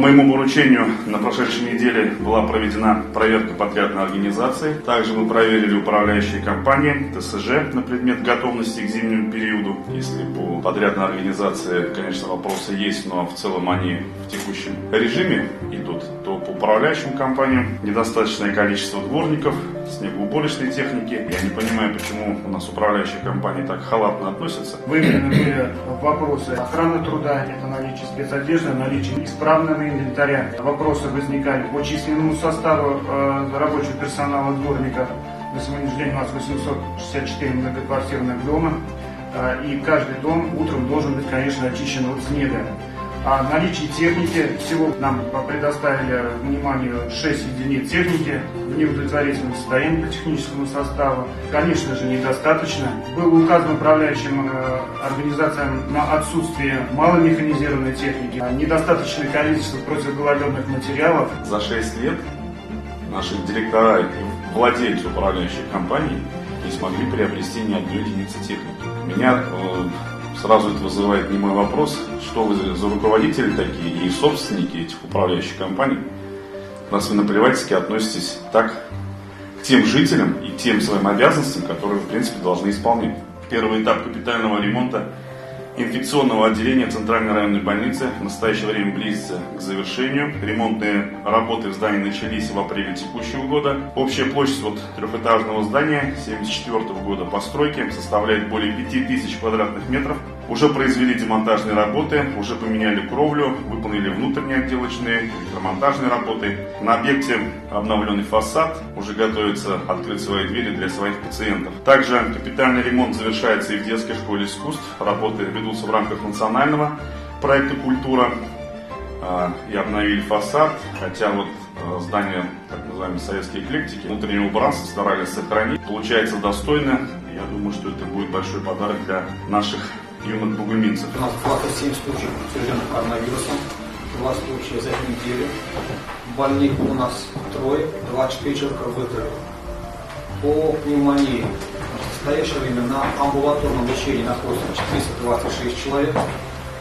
моему поручению на прошедшей неделе была проведена проверка подрядной организации. Также мы проверили управляющие компании, ТСЖ на предмет готовности к зимнему периоду. Если по подрядной организации, конечно, вопросы есть, но в целом они в текущем режиме идут, то по управляющим компаниям недостаточное количество дворников, снегоуборочной техники. Я не понимаю, почему у нас управляющие компании так халатно относятся. Выявлены были вопросы охраны труда, это наличие спецодежды, наличие исправного инвентаря. Вопросы возникали по численному составу рабочего персонала дворников. На сегодняшний день у нас 864 многоквартирных дома, и каждый дом утром должен быть, конечно, очищен от снега. О наличии техники всего нам предоставили вниманию 6 единиц техники в неудовлетворительном состоянии по техническому составу. Конечно же, недостаточно. Было указано управляющим организациям на отсутствие маломеханизированной техники, недостаточное количество противогололедных материалов. За 6 лет наши директора и владельцы управляющих компаний не смогли приобрести ни одной единицы техники. Меня сразу это вызывает немой вопрос, что вы за руководители такие и собственники этих управляющих компаний, раз вы наплевательски относитесь так к тем жителям и тем своим обязанностям, которые в принципе должны исполнять. Первый этап капитального ремонта инфекционного отделения Центральной районной больницы в настоящее время близится к завершению. Ремонтные работы в здании начались в апреле текущего года. Общая площадь трехэтажного здания 1974 года постройки составляет более 5000 квадратных метров. Уже произвели демонтажные работы, уже поменяли кровлю, выполнили внутренние отделочные, электромонтажные работы. На объекте обновленный фасад, уже готовится открыть свои двери для своих пациентов. Также капитальный ремонт завершается и в детской школе искусств. Работы ведутся в рамках национального проекта «Культура». И обновили фасад, хотя здание, так называемой советской эклектики, внутреннее убранство старались сохранить. Получается достойно. Я думаю, что это будет большой подарок для наших юных бугульминцев. У нас 27 случаев подтвержденных коронавирусом, 2 случая за эту неделю. Больных у нас 3, 24 человека выздоровели. По пневмонии в настоящее время на амбулаторном лечении находится 426 человек,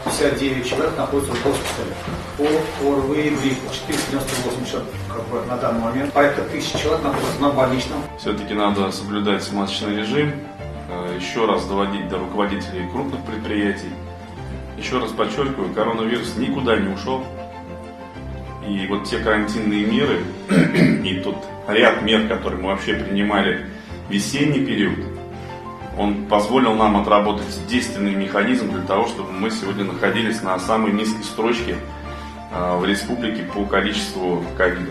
59 человек находятся в госпитале. По ОРВИ и гриппу 498 человек на данный момент. Порядка 1000 человек находятся на больничном. Все-таки надо соблюдать масочный режим. Еще раз доводить до руководителей крупных предприятий. Еще раз подчеркиваю, коронавирус никуда не ушел. И те карантинные меры, и тот ряд мер, которые мы вообще принимали в весенний период, он позволил нам отработать действенный механизм для того, чтобы мы сегодня находились на самой низкой строчке в республике по количеству ковида.